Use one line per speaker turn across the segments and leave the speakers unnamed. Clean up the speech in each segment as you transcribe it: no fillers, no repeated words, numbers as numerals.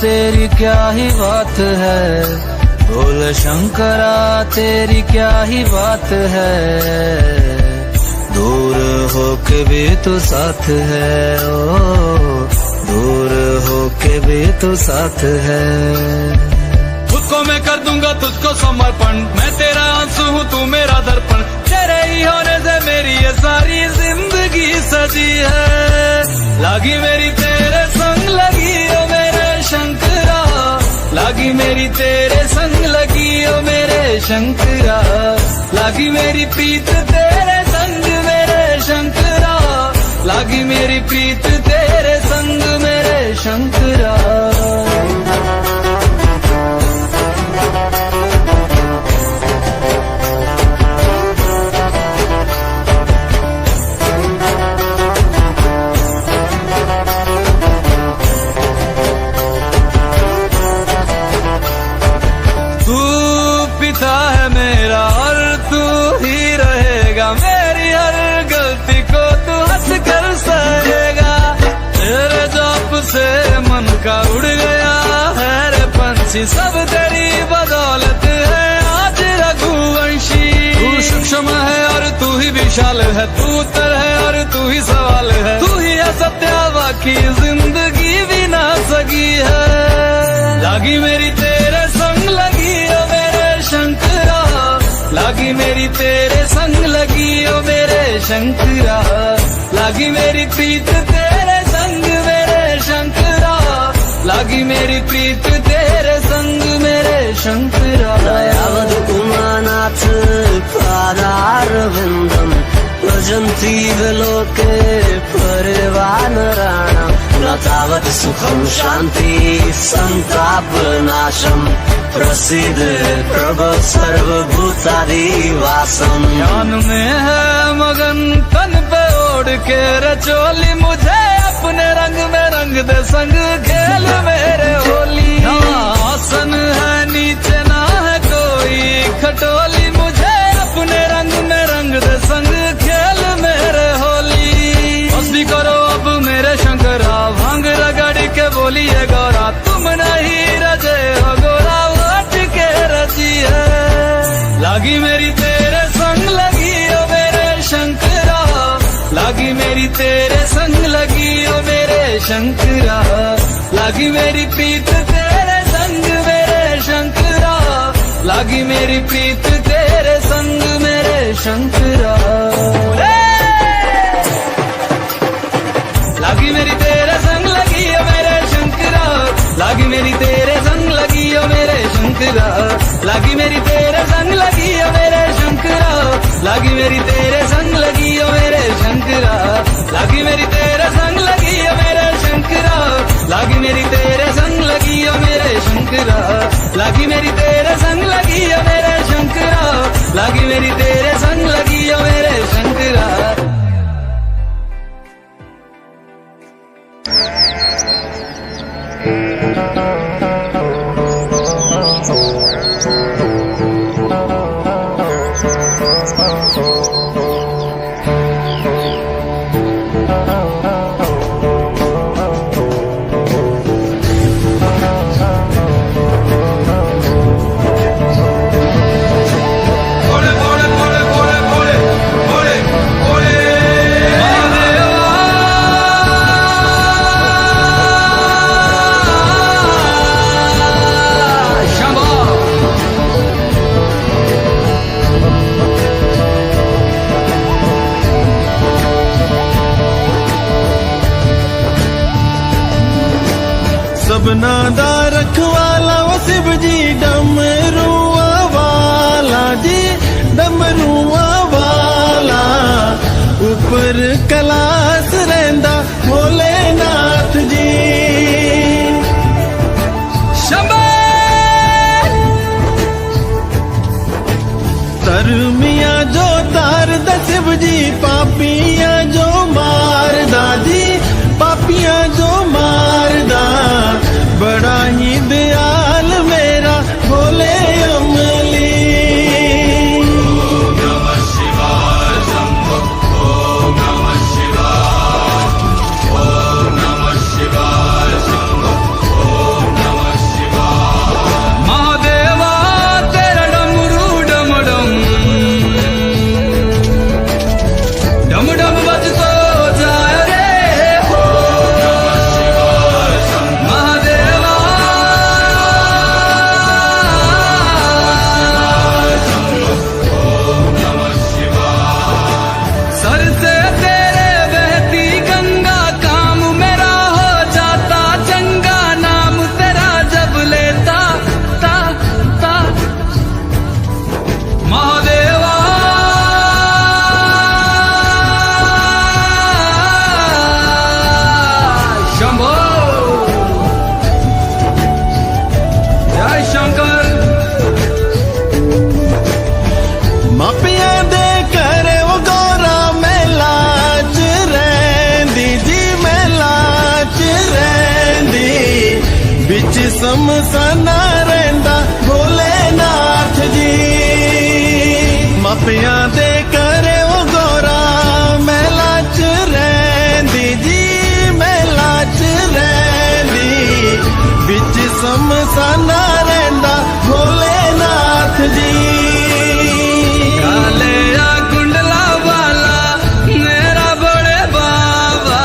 तेरी क्या ही बात है, बोल शंकरा तेरी क्या ही बात है। दूर होके भी तू साथ है, ओ दूर होके भी तू साथ है।
खुद को मैं कर दूंगा तुझको समर्पण, मैं तेरा आंसू हूँ तू मेरा दर्पण। तेरे ही होने से मेरी ये सारी जिंदगी सजी है। लागी मेरी तेरे संग लगी ओ मेरे शंकरा, लागी मेरी तेरे संग लगी ओ मेरे शंकरा। लागी मेरी प्रीत तेरे संग मेरे शंकरा, लागी मेरी प्रीत तेरे संग मेरे शंकरा। है मेरा और तू ही रहेगा, मेरी हर गलती को तू हंस कर सहेगा। तेरे जाप से मन का उड़ गया है रे पंछी, सब तेरी बदौलत है आज रघुवंशी। तू सूक्ष्म है और तू ही विशाल है, तू उत्तर है और तू ही सवाल है। तू ही है सत्य बाकी जिंदगी भी ना सकी है। लागी मेरी तेरे संग लगी ओ मेरे शंकरा, लागी मेरी तेरे संग लगी ओ मेरे शंकरा। लागी मेरी प्रीत तेरे संग मेरे शंकरा, लागी मेरी प्रीत तेरे संग मेरे शंकरा।
दयावद उमानाथ पादारविन्दम् भजन्ति विलोके परिवानराणाम्। न तावत् सुखं शान्ति सन्तापनाशम्, प्रसीद प्रभो सर्वभूतादिवासम्।
ज्ञान में है मगन तन पे ओढ़ के रचोली, मुझे अपने रंग में रंग दे संग खेल मेरे होली। आसन है नीचे ना है कोई खटोली, मुझे अपने रंग में रंग दे संग खेल मेरे होली। मस्ती करो अब मेरे शंकरा, भांग रगड़ के बोलिए गौरा। तुम नहीं रजे हो गोरा वाट के रजी है। लागी मेरी तेरे संग लगी ओ मेरे शंकरा, लागी मेरी तेरे संग लगी ओ मेरे शंकरा। लागी मेरी प्रीत तेरे संग मेरे शंकरा, लागी मेरी प्रीत तेरे संग मेरे शंकरा। लागी मेरी तेरे संग लगी ओ मेरे शंकरा, लागी मेरी तेरे संग लगी ओ मेरे शंकरा। लागी मेरी तेरे संग लगी ओ मेरे शंकरा, लागी मेरी तेरे संग लगी ओ मेरे शंकरा। लागी मेरी तेरे संग लगी ओ मेरे शंकरा, लागी मेरी तेरे संग लगी ओ मेरे शंकरा। लागी मेरी तेरे संग लगी ओ मेरे शंकरा, लागी मेरी तेरे संग लगी ओ मेरे शंकरा।
सबना दा रखवाला वो शिव जी, डमरुआ वाला जी डमरुआ वाला। ऊपर कैलाश रहिंदा भोलेनाथ जी। तरमिया जो तार दा शिव जी, पापिया जो मार दा जी, पापिया जो मार दा। बड़ा ही दयाल मेरा भोले अमली। ओम नमः शिवाय शंभो, ओम नमः शिवाय। बिच समसाना रहिंदा भोलेनाथ जी। मापियां दे करे ओ गौरा महला च रहिंदी जी, महला च रहिंदी, बिच समसाना रहिंदा भोलेनाथ जी।
कालिया कुंडला वाला मेरा बड़े बाबा,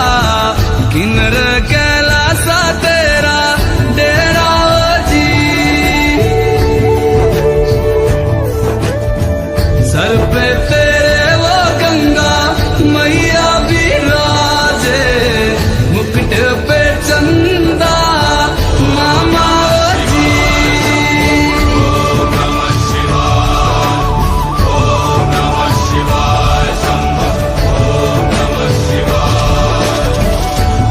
किन्नर कैलासा तेरा डेरा जी। सर पे तेरे वो गंगा मैया विराजे, मुकुट पे चंदा मामा जी।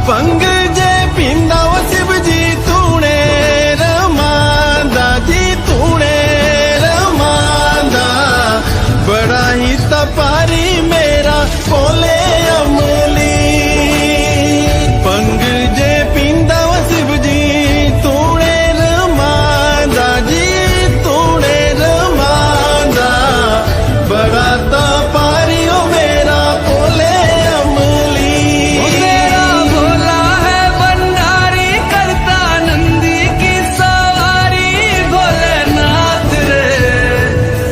भंग जे पींदा वो शिव जी तूने रमांदा जी, तूने रमांदा, बड़ा ही तपारी मेरा भोले अमली। भंग जे पींदा वो शिव जी तूने रमांदा जी, तूने रमांदा, बड़ा तपारी ओ मेरा भोले अमली।
मेरा भोला है भंडारी, करता नंदी की सवारी, भोलेनाथ रे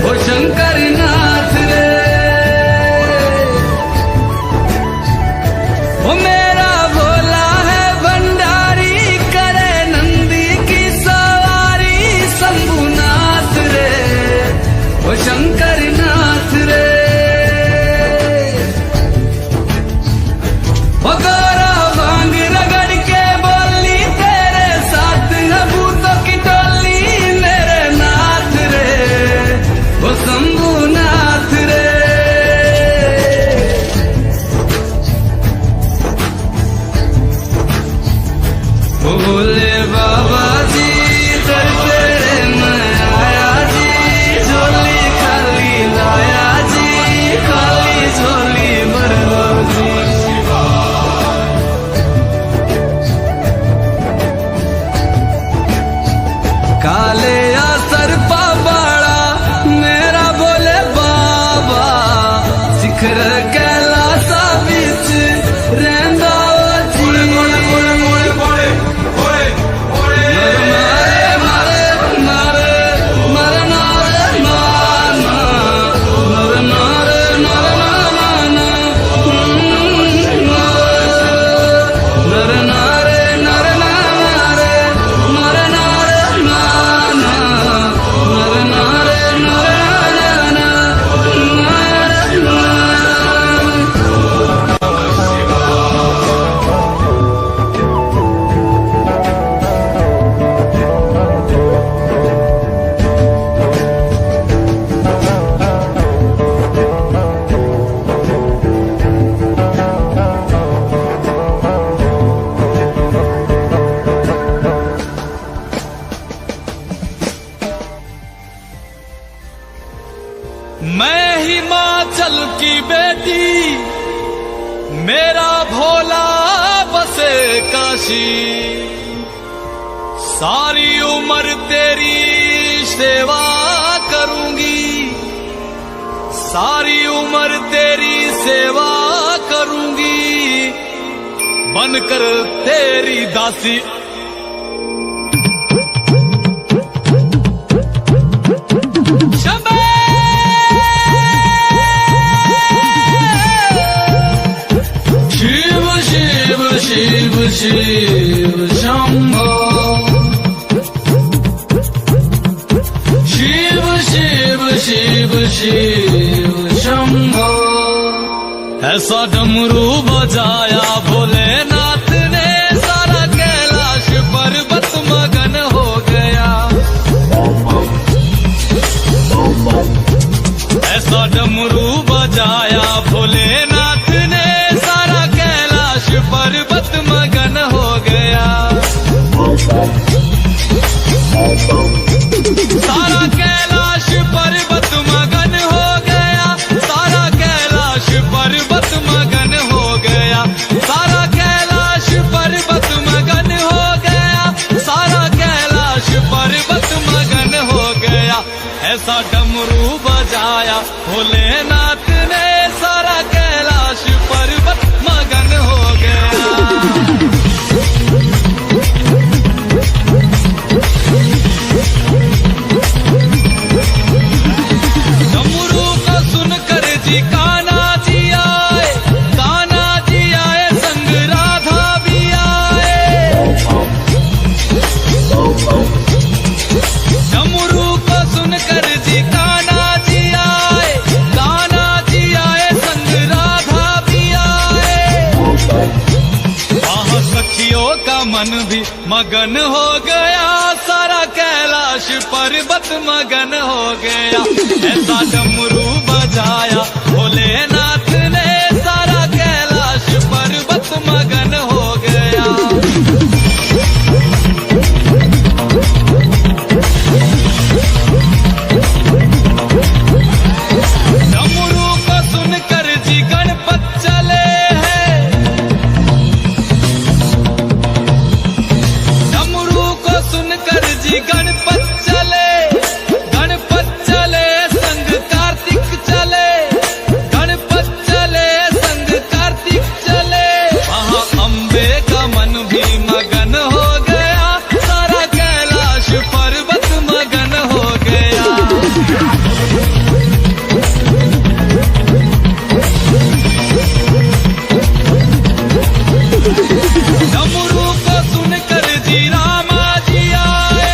ओ शंकर नाथ रे। ओ मेरा भोला है भंडारी, करे नंदी की सवारी, शंभुनाथ रे ओ शंकर नाथ रे। ओ गौरा भांग रगड़ के बोली, तेरे साथ है भूतों की टोली, मेरे नाथ रे ओ शंभुनाथ रे। ओ भोले बाबा जी दर तेरे मैं आया जी, झोली खाली लाया जी, खाली झोली भर लो जी। काले या सरपा बाड़ा मेरा भोले बाबा, शिखर कैलासा बिच रहंदा जी। मैं हिमाचल की बेटी, मेरा भोला बसे काशी, सारी उम्र तेरी सेवा करूंगी, सारी उम्र तेरी सेवा करूंगी, बनकर तेरी दासी। शिव शिव शिव शिव शंभो, शिव शिव शिव शिव शंभो। ऐसा डमरू बजाया भोलेनाथ ने, सारा कैलाश पर्वत मगन हो गया। ऐसा डमरू बजाया भोलेनाथ ने, सारा कैलाश पर्वत मगन हो गया। सारा कैलाश पर्वत मगन हो गया, सारा कैलाश पर्वत मगन हो गया, सारा कैलाश पर्वत मगन हो गया, सारा कैलाश ऐसा डमरू बजाया भोलेनाथ ने, सारा कैलाश पर्वत मगन हो गया। डमरू को सुनकर जी कान्हा जी आए, कान्हा जी आए संग राधा भी आए। डमरू को सुनकर जी कान्हा जी आए, कान्हा जी आए संग राधा भी आए। वहाँ सखियों का मन भी मगन हो गया, सारा कैलाश पर्वत मगन हो गया। ऐसा डमरू बजाया भोलेनाथ ने, सारा कैलाश पर्वत मगन हो गया। डमरू को सुनकर जी गणपत चले हैं, डमरू को सुनकर जी गणपत चले, गणपत चले संग कार्तिक चले, गणपत चले संग कार्तिक चले। वहाँ अम्बे का मन भी मगन हो गया, सारा कैलाश पर्वत मगन हो गया। डमरू को सुनकर जी रामा जी आए,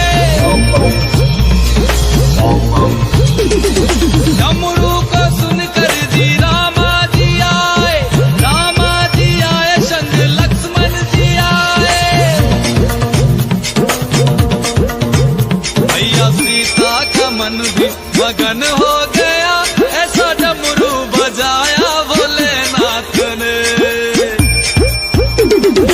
डमरू को सुनकर जी रामा जी आए, रामा जी आए संग लक्ष्मण जी आए। भैया सीता का मन भी मगन हो गया, ऐसा डमरू बजाया भोलेनाथ ने,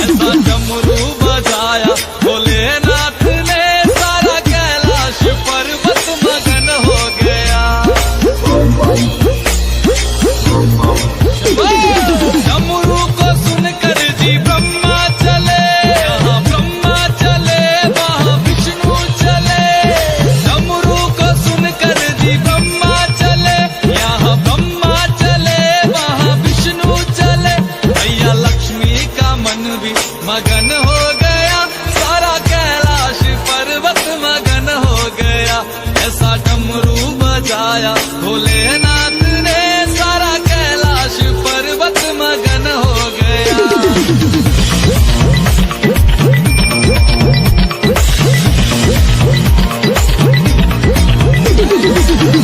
ऐसा डमरू बजाया भोलेनाथ ने, सारा कैलाश पर्वत मगन हो गया। डमरू को सुनकर जी ब्रह्मा चले, यहाँ ब्रह्मा चले वहाँ विष्णु चले। डमरू को सुनकर जी ब्रह्मा चले, यहाँ ब्रह्मा चले वहाँ विष्णु चले। भैया लक्ष्मी का मन भी मगन हो गया, सारा कैलाश पर्वत मगन हो गया। ऐसा डमरू बजाया भोलेनाथ ने, सारा कैलाश पर्वत मगन हो गया।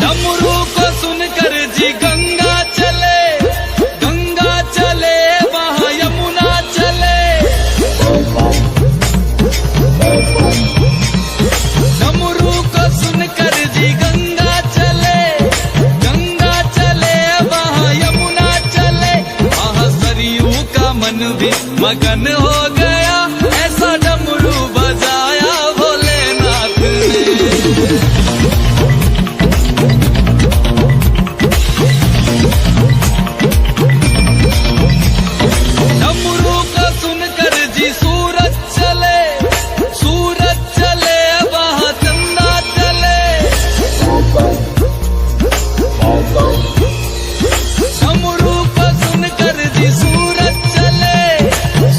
डमरू को सुनकर जी गंगा चले, गंगा चले वहाँ यमुना चले। डमरू को सुनकर जी गंगा चले, गंगा चले वहाँ यमुना चले। वहाँ सरयू का मन भी मगन हो गया, ऐसा डमरू बजाया भोलेनाथ ने। डमरू को सुनकर जी सूरज चले, सूरज चले वहाँ चंदा चले। डमरू को सुनकर जी सूरज चले,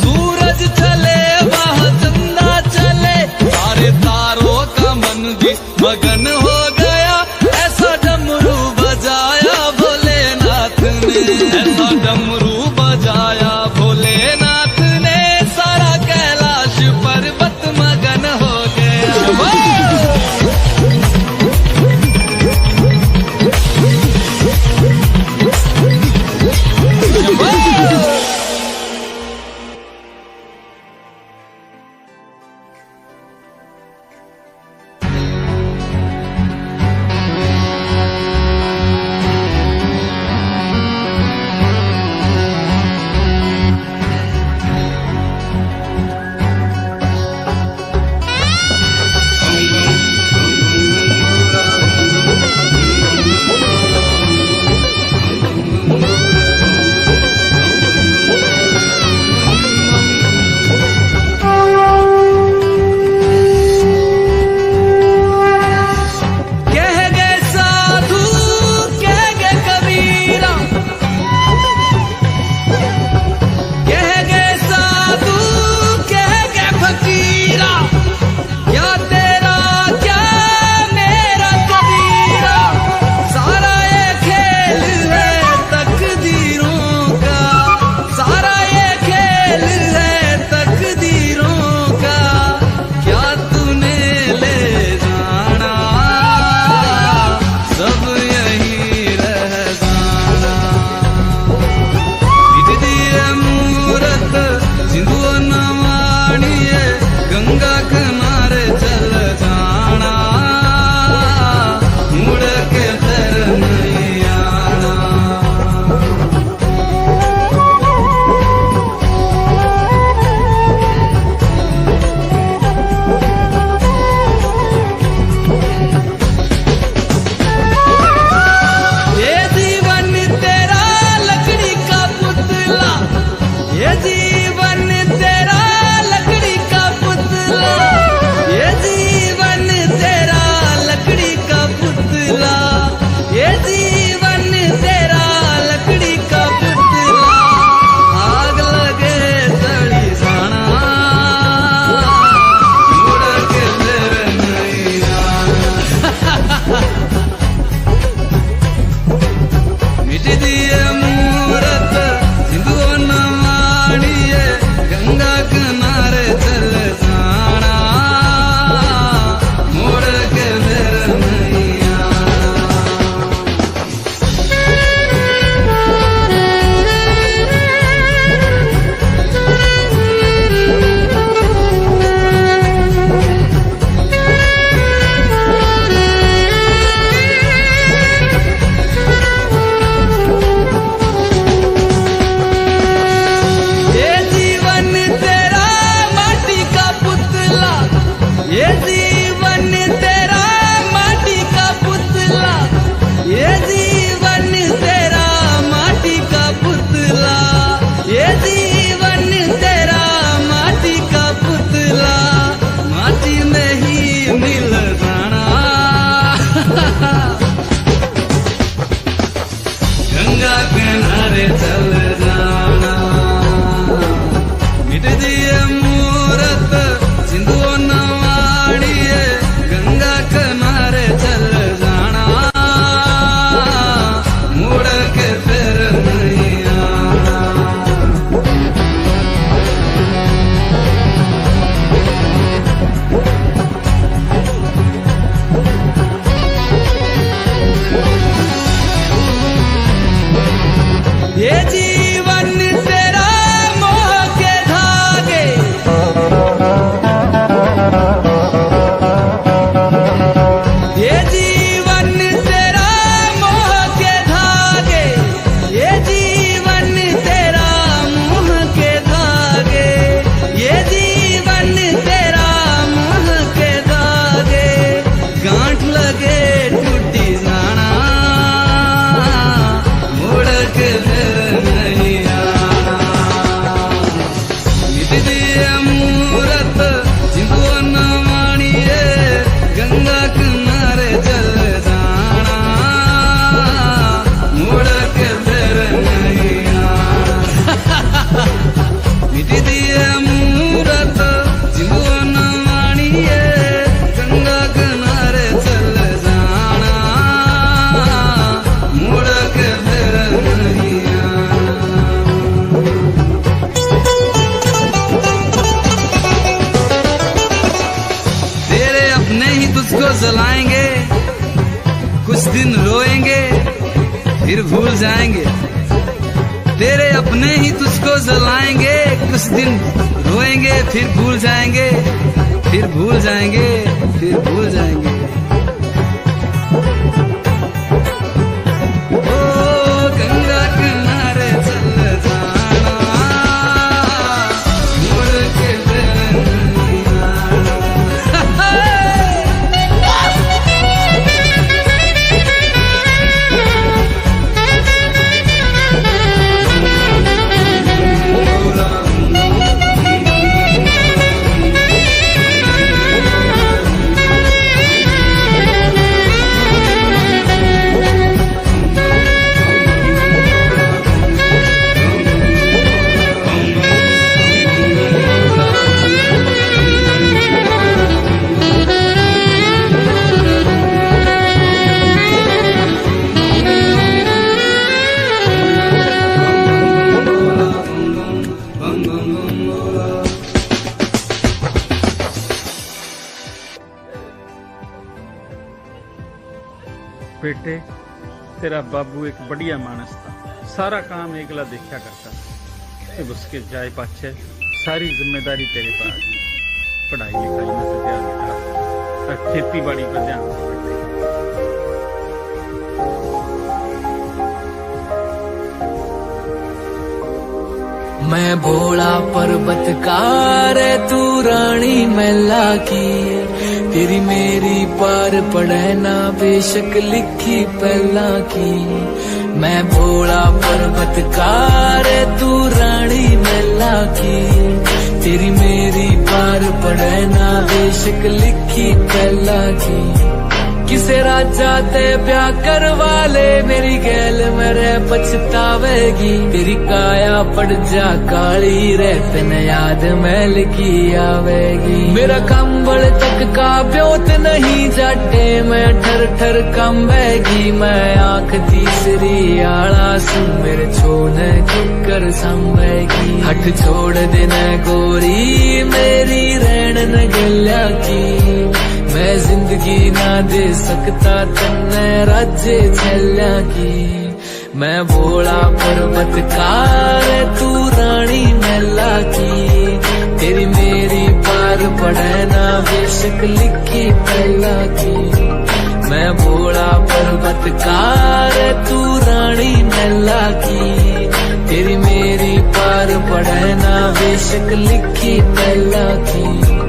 सूरज चले वहाँ चंदा चले। सारे तारों का मन भी मगन हो गया, ऐसा डमरू बजाया भोलेनाथ ने, ऐसा डमरू बजाया भोलेनाथ ने, सारा कैलाश पर्वत मगन हो गया। अपने ही तुझको जलाएंगे, कुछ दिन रोएंगे फिर भूल जाएंगे। तेरे अपने ही तुझको जलाएंगे, कुछ दिन रोएंगे फिर भूल जाएंगे, फिर भूल जाएंगे, फिर भूल जाएंगे। ओ गंगा किनारे चल जाना, मुड़ के
बेटे, तेरा बाबू एक बढ़िया मानस था, सारा काम एकला देखा करता। अब उसके जाए पाछे सारी जिम्मेदारी तेरे पर आ गई। पढ़ाई लिखाई में से ध्यान रखा और खेती बाड़ी पर ध्यान रखा।
मैं भोला पर्वतकार तू रानी मैला की, तेरी मेरी पार पड़े ना बेशक लिखी पहला की। मैं भोला पर्वतकार तू रानी मैला की, तेरी मेरी पार पड़े ना बेशक लिखी पहला की। किसे राजा ते ब्याह करवा ले, मेरी गैल मेरे पछतावेगी। तेरी काया पड़ जा काली रे, तेन याद मैल की आवेगी। मेरा कंबल तक का ब्योत नहीं जाटे, मैं ठर ठर कंबेगी। मैं आंख तीसरी आला सू, मेरे छोने कुकर संभेगी। हट छोड़ देना गोरी मेरी रैन न गल्या की, मैं जिंदगी ना दे सकता तन्ने राज्य छल्या की। मैं भोला पर्वतकार तू रानी मैला की, तेरी मेरी पार पड़े ना बेशक लिखी पहला की। मैं भोला पर्वतकार तू रानी मैला की, तेरी मेरी पार पड़े ना बेशक लिखी पहला की।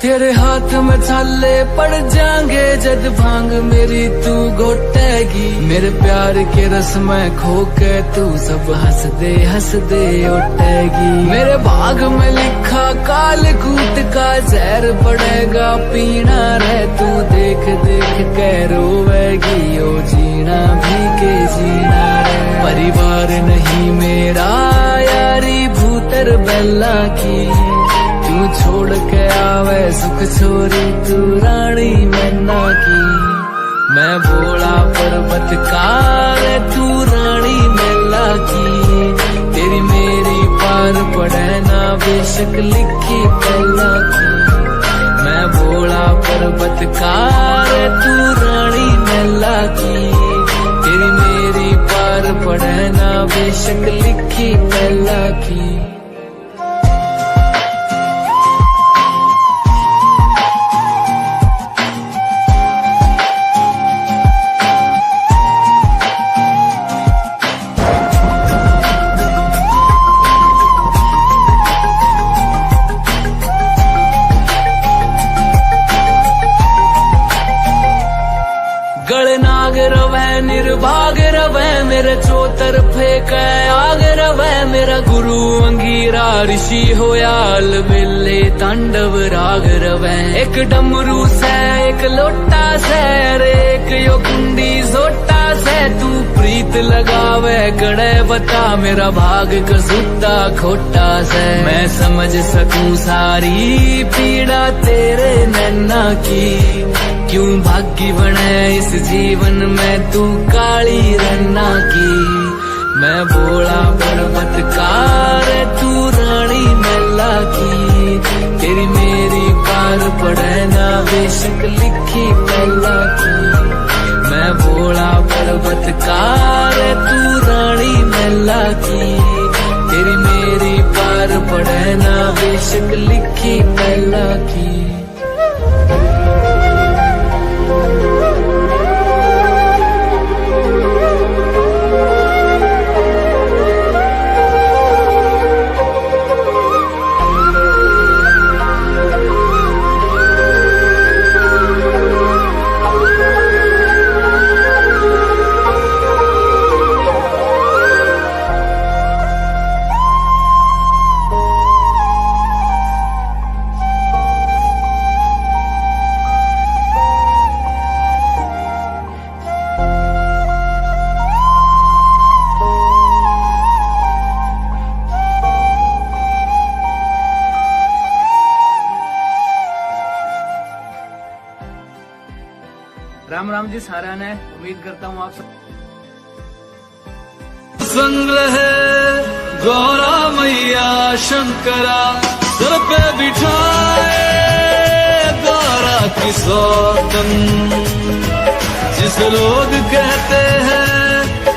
तेरे हाथ में छाले पड़ जाएंगे जद भांग मेरी तू घोटेगी। मेरे प्यार के रस में खो के तू सब हंस दे उठेगी। मेरे भाग में लिखा काल कूट का जहर पड़ेगा पीना रे, तू देख देख के रोवेगी। ओ जीना भी के जीना रे, परिवार नहीं मेरा यारी भूतर बेला की। तू छोड़ के आवे सुख छोरी तू रानी मैना की। मैं भोला पर्वतकार तू रानी मैला की, तेरी मेरी पार पड़े ना बेशक लिखी पहला की। मैं भोला पर्वतकार तू रानी मैला की, तेरी मेरी पार पड़े ना बेशक लिखी पहला की। गलनाग रवै निर्भाग रवै, मेरे चौतरफे कै आग रवै। मेरा गुरु अंगीरा ऋषि होया अलबेले तांडव राग रवै। एक डमरू से एक लोटा से, एक यो कुंडी जोटा से तू प्रीत लगावे गड़े बता मेरा भाग कसूता खोटा से मैं समझ सकूं सारी पीड़ा तेरे नैना की क्यों भागी बने इस जीवन में तू काली रन्ना की मैं भोला पर्वतकार तू रानी मैला की तेरी मेरी पार पड़े ना बेशक लिखी पहला की मैं भोला पर्वतकार तू रानी मैला की तेरी मेरी पार पड़े ना बेशक लिखी पहला की राम राम जी सारा ने उम्मीद करता हूँ आप सब
संग रहे गौरा मैया शंकरा सर पे बिठाए गौरा की सौतन जिस लोग कहते हैं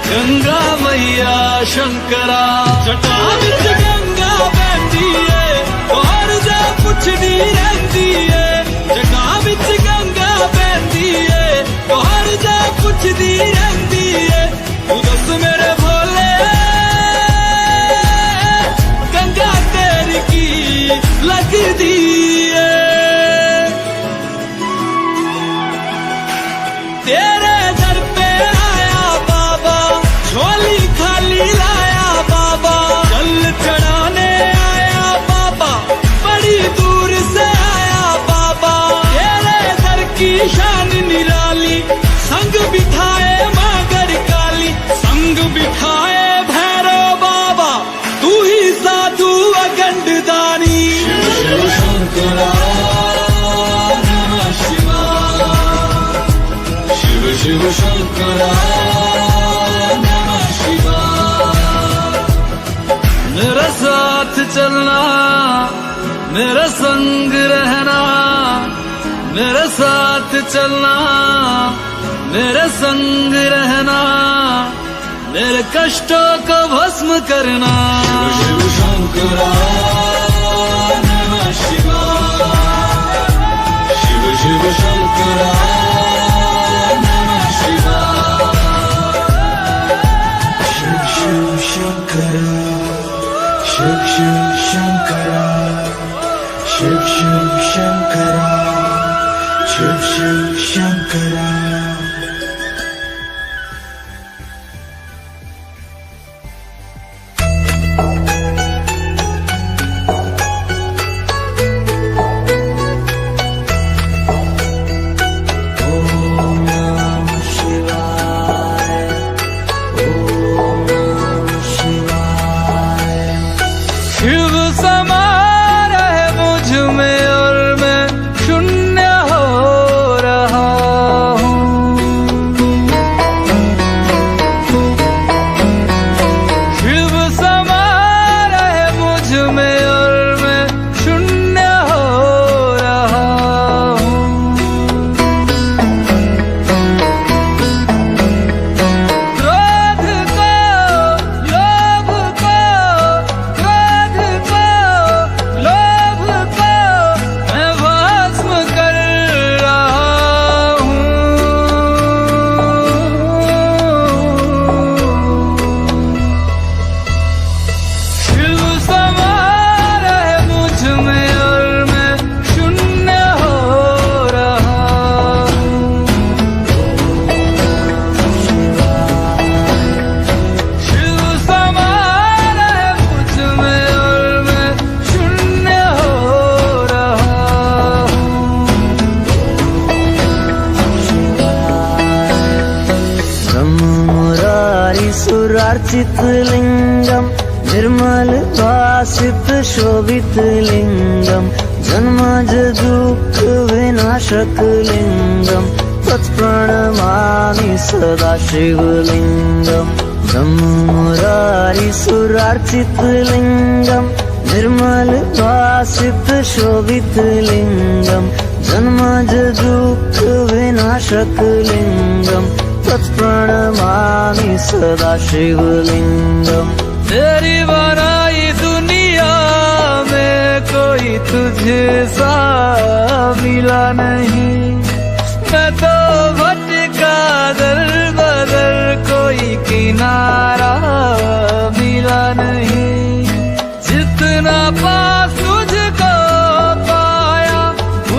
गंगा मैया शंकरा जटा विच गंगा बहती है और जा पुछदी रहती है जटा विच गंगा बहती है और जा पुछदी रहती है तू दस मेरे भोले गंगा तेरी की लगदी है तेरे दर पे आया बाबा झोली खाली लाया बाबा जल चढ़ाने आया बाबा बड़ी दूर से आया बाबा तेरे दर की शान निराली संग बिठाए मागर काली संग बिठाए भैरव बाबा तू ही साधु अगंड दानी शिव शंकरा नमः शिवाय शिव शिव शंकरा नमः शिवाय मेरा साथ चलना मेरा संग रहना मेरे साथ चलना मेरे संग रहना मेरे कष्टों को भस्म करना शिव शिव शंकरा नमः शिवाय शिव शिव शंकरा नमः शिवाय
शिव शिव शंकरा शिव शिव शंकरा शिव शिव शंकरा शिव शिव शंकरा
शिव समा रहे मुझ में और मैं शून्य हो रहा हूँ
प्राचित लिंगम निर्मल भासित शोभित लिंगम जन्मज दुःख विनाशक लिंगम तत्प्रणमामि सदा शिवलिंगम ब्रह्ममुरारी सुरार्चित लिंगम निर्मल भासित शोभित लिंगम जन्मज दुःख विनाशक लिंगम तत्प्रणमामि सदा शिवलिंगम।
तेरी बनाई दुनिया में कोई तुझे सा मिला नहीं, मैं तो भटका दर बदर कोई किनारा मिला नहीं। जितना पास तुझको पाया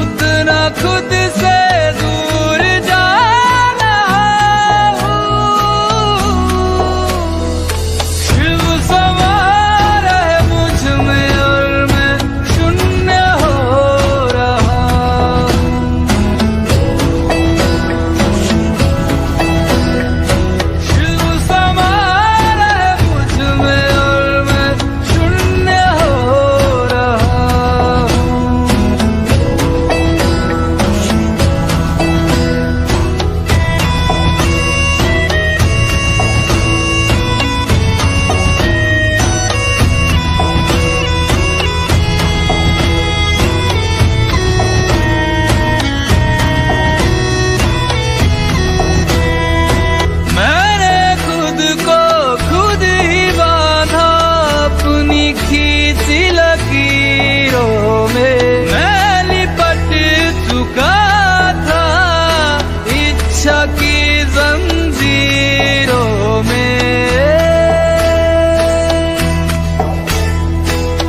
उतना खुद से दूर जाना शिव समा रहे मुझ में और मैं शून्य हो रहा शिव समा रहे मुझ में और मैं शून्य हो रहा मैंने खुद को खुद ही बांधा अपनी खींची लकीरों में। मैं लिपट चुका था इच्छा की जंजीरों में।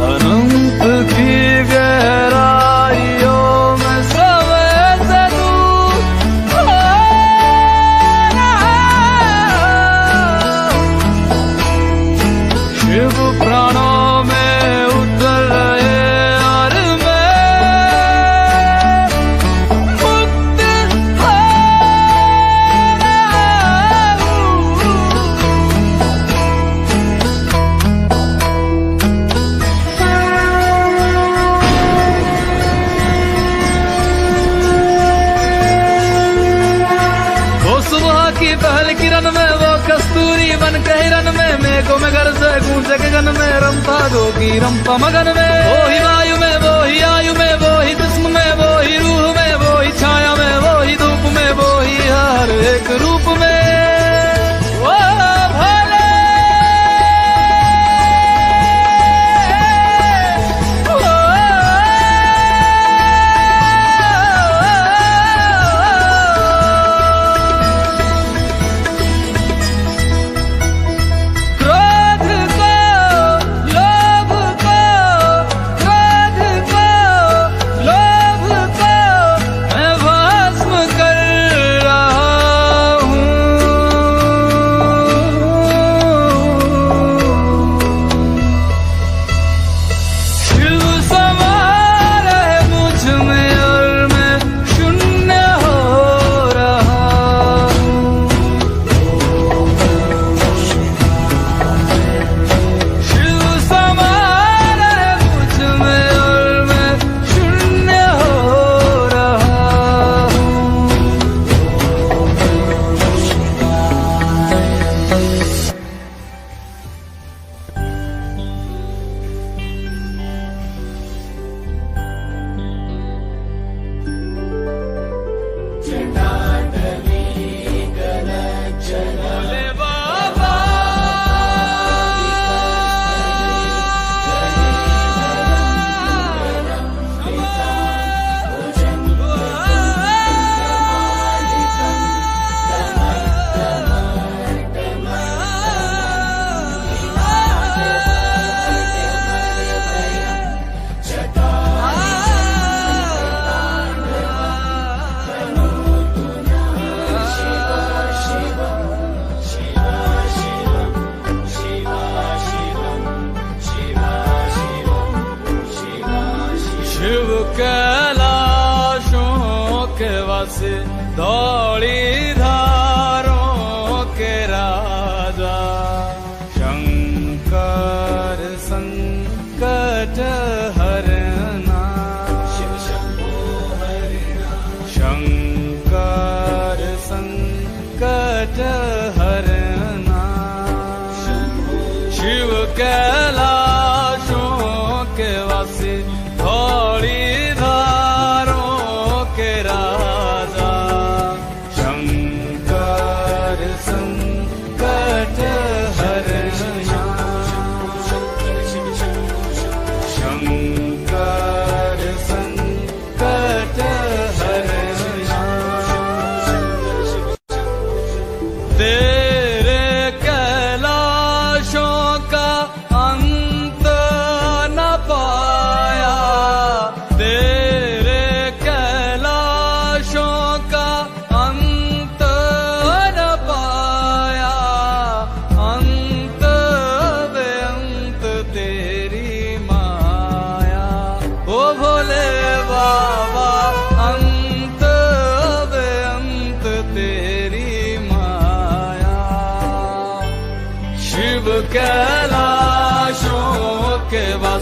अनंत की गहराइयों में समय से दूर हो रहा। शिव प्राणों में उतर रहे और मैं मुक्त हो वो सुबह की पहल किरण में वो कस्तूरी बन के हिरन में मेघों में घर से गूंजे के गन में रमता जोगी रमता मगन में। वो ही वायु में वो ही आयु में वो ही जिस्म में वो ही रूह में वो ही छाया में वो ही धूप में वो ही हर एक रूप में वो भोले क्रोध को लोभ को क्रोध को लोभ को मैं भस्म कर रहा हूँ। शिव समा रहे मुझ में और मैं शून्य हो रहा हूँ। शिव समा रहे मुझ में और मैं शून्य हो रहा हूँ। भोले बाबा शिव कैलाशों के वासे दौड़ी धारों के राजा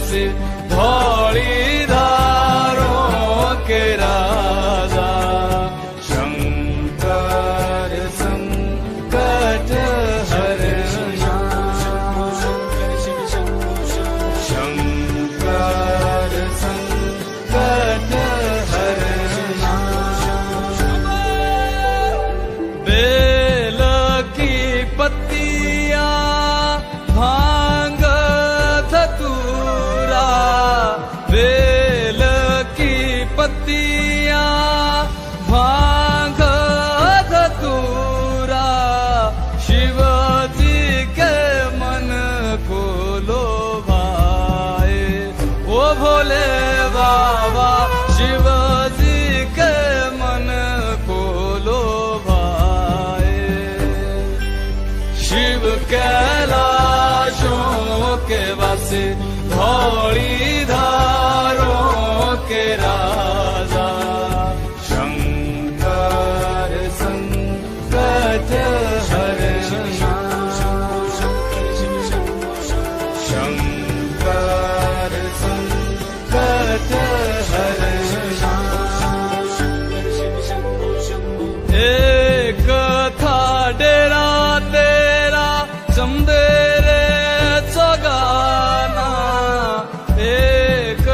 वासे धौली धारों के राजा शंकर संकट हरना शंकर संकट हरना बेल की पत्तियां भांग धतूरा बेल की पत्तियां भांग धतूरा शिव जी के मन को लोभाए ओ भोले बाबा शिव जी के मन को लोभाए शिव कैलाशों के वासे धौली धारों के राजा शंकर संकट हरना शंकर संकट हरना एक था डेरा तेरा चंदेरे चगाना एक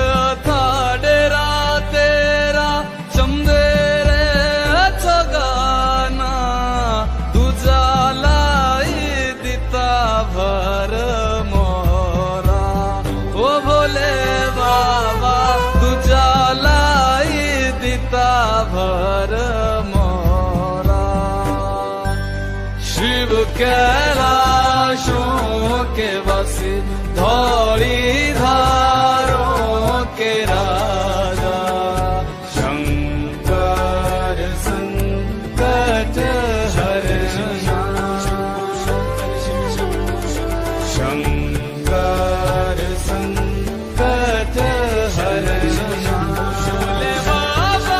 था डेरा तेरा चंदेरे चगाना तुझा लाई दिता भर मोरा ओ भोले बाबा तुझा लाई दिता भर मोरा शिव कैलाशों के वासी धौली धारों के राजा शंकर संकट हरना शंकर संकट हरना भोले बाबा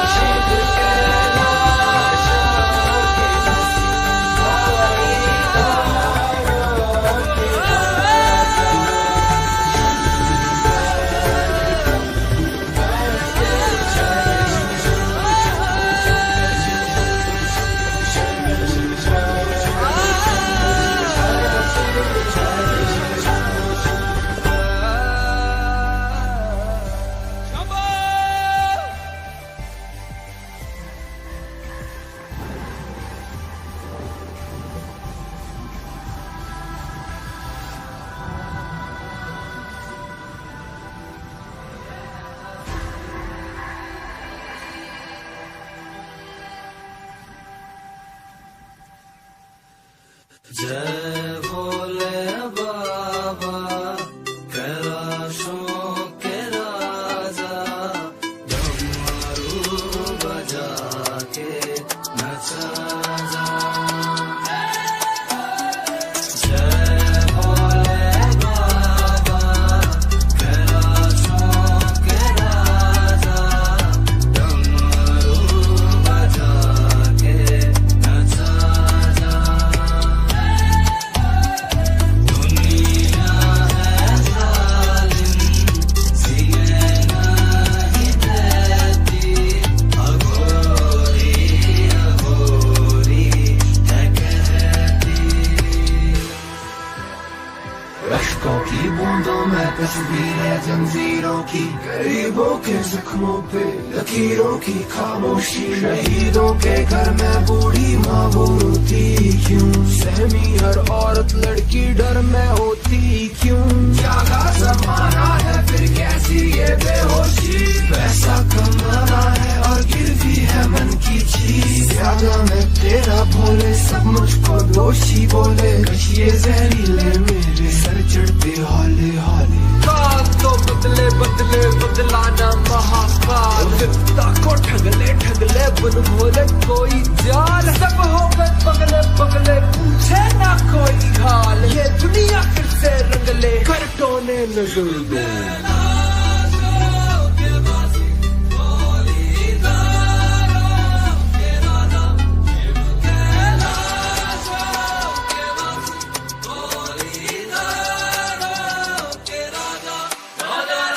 जय भोले बाबा कैलाशों के राजा डमरू बजा के नचा जा जय भोले बाबा कैलाशों के राजा डमरू बजा के नचा जा
अश्कों की बूंदों में तस्वीरें जंजीरों की गरीबों के जख्मों पे लकीरों की खामोशी शहीदों के घर में बूढ़ी माँ वो रोती क्यों सहमी हर औरत लड़की डर में होती क्यों जागा जमाना है फिर कैसी ये बेहोशी पैसा कमाना है और गिरवी है मन की चीज ज्यादा मैं तेरा भोले सब मुझको दोषी बोले ये जहरीले मेरे सर चढ़ते हाले हाले
काल तो बदले बदले बदलाना महाकाल विपदा को ठगले ठगले बन भोले कोई जाल सब हो गए पगले पगले पूछे ना कोई हाल ये दुनिया फिर से रंगले कर टोने नजर दो
राजा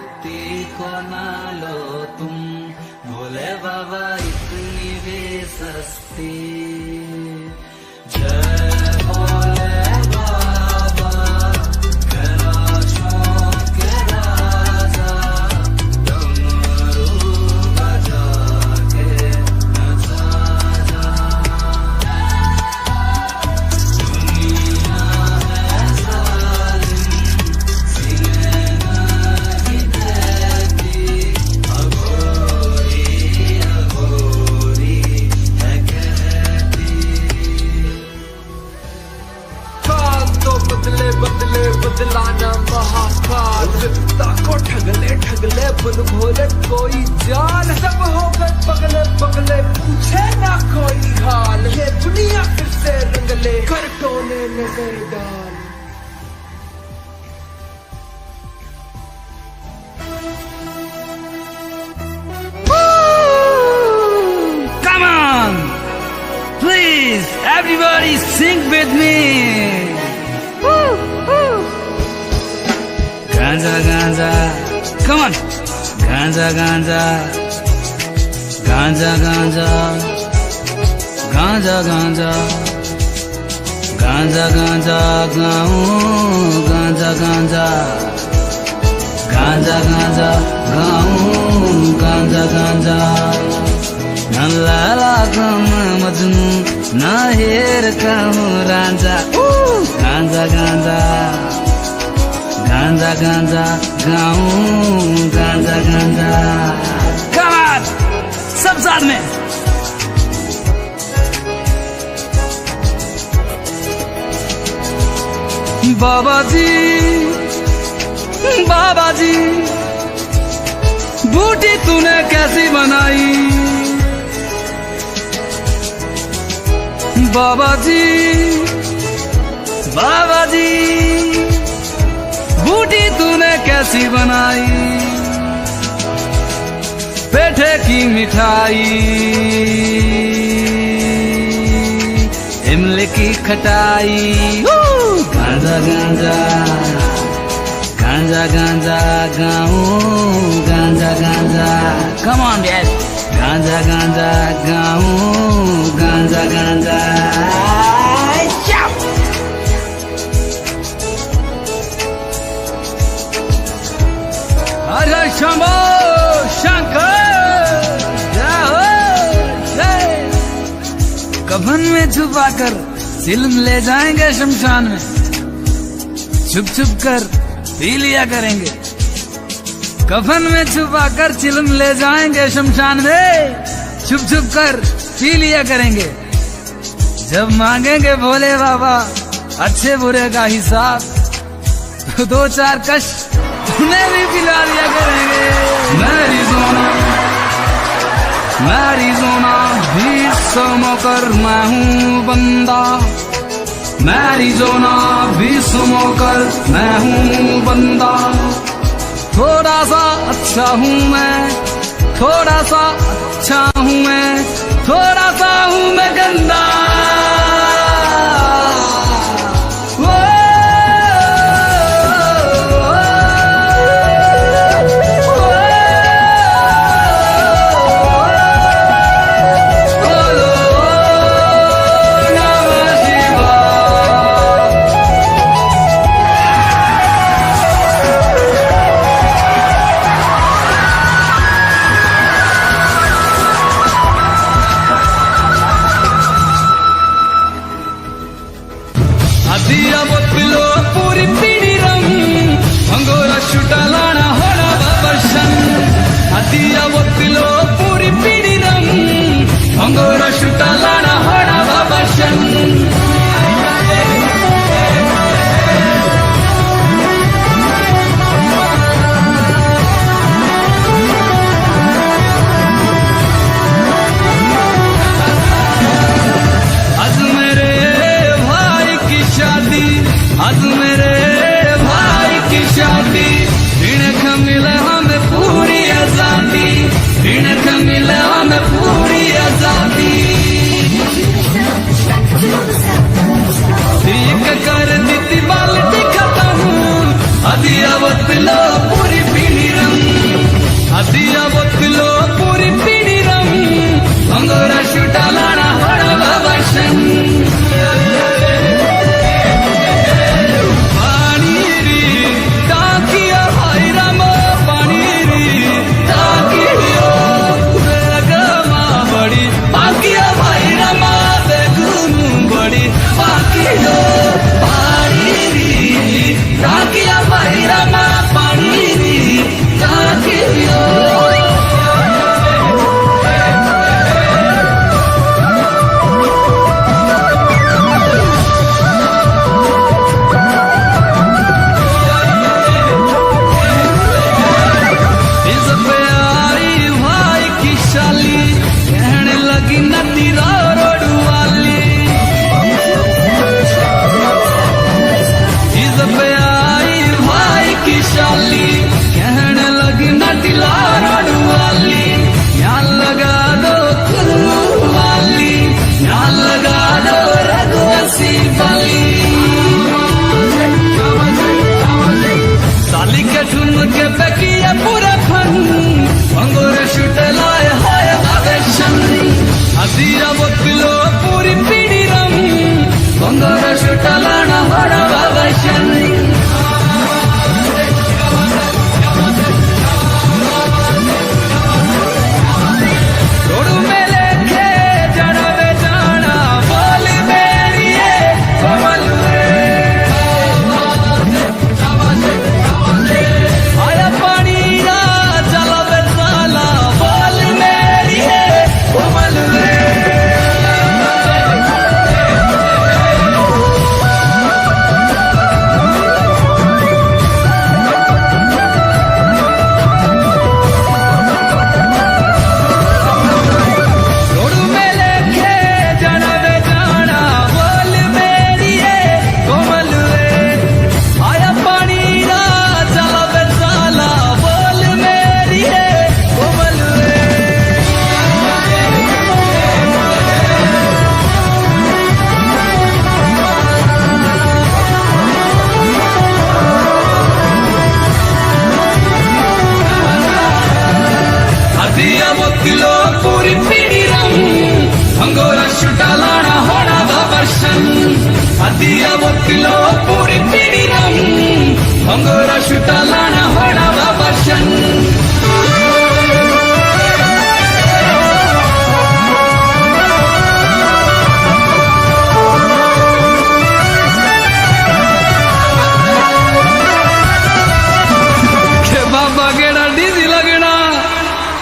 मुक्ति को ना लो तुम, भोले बाबा इतनी भी सस्ती। जय भोले बाबा कैलाशों के राजा, डमरू बजा के नचा जा। दुनिया है जालिम, सीने नहीं देती, अघोरी अघोरी है कहती।
काल तो बदले बदले बदलाना महाकाल, ताको ठगले ठगले बुन भोले कोई जान, सब हो गए पगले पगले पूछे ना कोई हाल, ये दुनिया फिर से रंगले कर टोने लगे डाल।
Come on! Please, everybody sing with me! Ganja, ganja, come on! Ganja, ganja, ganja, ganja, ganja, ganja, ganja, ganja, gaun, ganja, ganja, ganja, ganja, gaun, ganja, ganja. Na lala kama Majnu, na heer kama Ranja. Ganja, ganja, ganja, ganja, gaun, ganja, ganja. Come on, सब साथ में. बाबा जी, बाबा जी, बूटी तूने कैसी बनाई? बाबा जी, बाबा जी, बूटी तूने कैसी बनाई? पेठे की मिठाई, इमली की खटाई, गांजा गांजा, गांजा गांजा गाऊं, गांजा गांजा, come on guys, गांजा गांजा गाऊं, गांजा गांजा, हरे शंभो शंकर, जय हो जय। कफन में छुपाकर चिलम ले जाएंगे शमशान में, छुप छुप कर पी लिया करेंगे। कफन में छुपाकर चिलम ले जाएंगे शमशान में, छुप छुप कर पी लिया करेंगे। जब मांगेंगे भोले बाबा अच्छे बुरे का हिसाब, तो दो चार कश उन्हें भी पिला दिया करेंगे। मेरी जोना भी समोकर मैं हूँ बंदा, मेरी जोना भी समोकर मैं हूँ बंदा। थोड़ा सा अच्छा हूँ मैं, थोड़ा सा अच्छा हूँ मैं, थोड़ा सा हूँ मैं गंदा।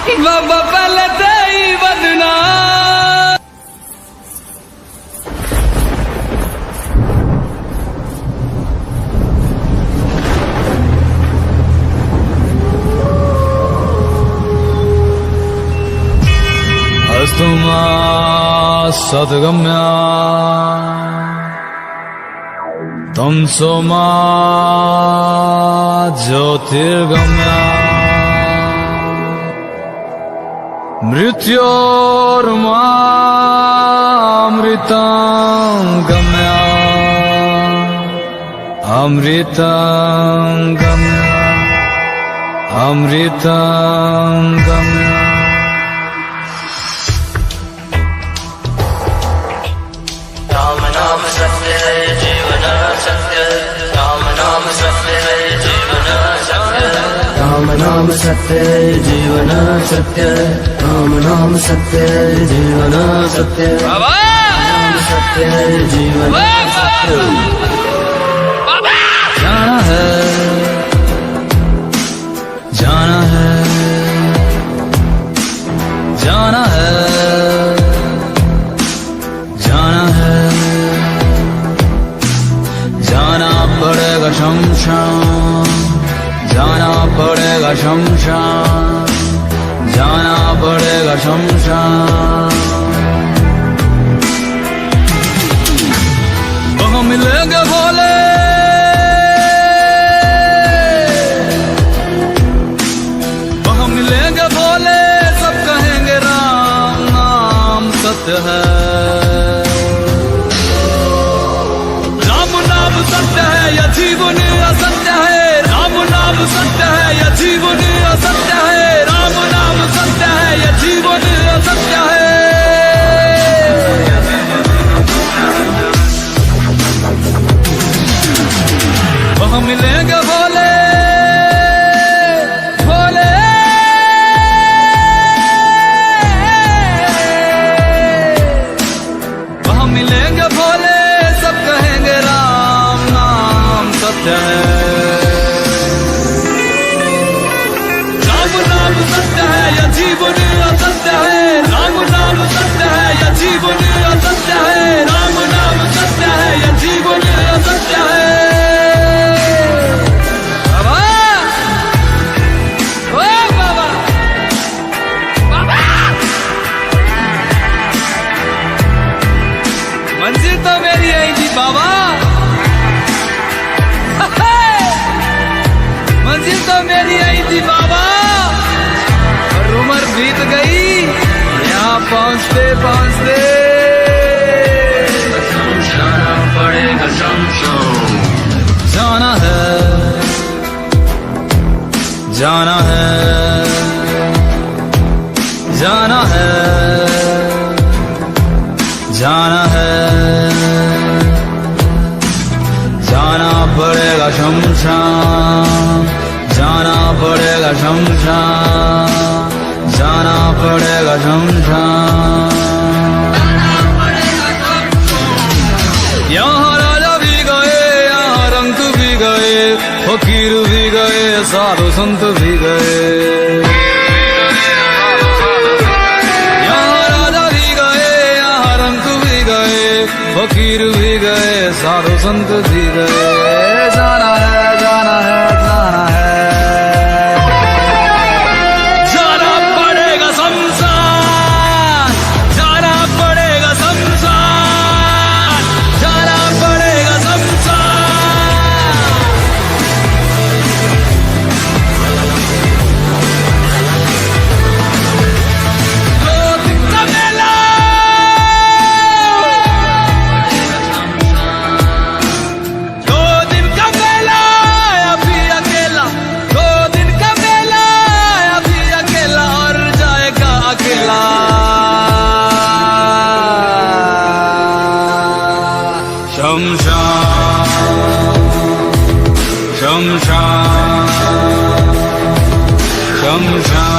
बाबा पहले ते ही बदना अस्तुमा सद्गम्या तमसो मा ज्योतिर्गम्या मृत्योर्मामृतं गम्या अमृतं गम्या अमृतं गम्या
राम नाम सत्य है जीवन सत्य राम नाम सत्य है जीवन सत्य राम नाम सत्य है जीवन सत्य राम नाम सत्य है जीवन सत्य नाम सत्य है जीवन सत्य
जाना है जाना है जाना है जाना है जाना पड़ेगा शमशान जाना पड़ेगा शमशान जाना पड़ेगा शमशान वहाँ मिलेंगे भोले वहाँ मिलेंगे भोले सब कहेंगे राम नाम सत्य है सत्य है यह जीवन असत्य है राम नाम सत्य है यह जीवन असत्य है राम नाम सत्य है यह जीवन असत्य है वहाँ मिलेंगे भोले भोले वहाँ मिलेंगे भोले सब कहेंगे राम नाम सत्य है राम नाम सत्य है यह जीवन असत्य है राम नाम सत्य है यह जीवन असत्य है राम नाम सत्य है यह जीवन असत्य है बाबा ओ बाबा बाबा मंजिल तो मेरी आई थी बाबा मंजिल तो मेरी आई थी बाबा और उम्र बीत गई यहाँ पहुँचते पहुँचते
जाना पड़ेगा शमशान
जाना है जाना है जाना है जाना है जाना पड़ेगा शमशान जाना पड़ेगा शमशान जाना पड़ेगा शमशान यहाँ राजा भी गए यहाँ रंग भी गए फकीर भी गए साधु संत भी गए यहाँ राजा भी गए यहाँ रंग भी गए फकीर भी गए साधु संत भी गए जाना है जाना है जाना है जाना पड़ेगा शमशान जाना पड़ेगा शमशान जाना पड़ेगा शमशान दो दिन का मेला दो दिन का मेला अभी अकेला दो दिन का मेला अभी अकेला और जाएगा अकेला शमशान शमशान शमशान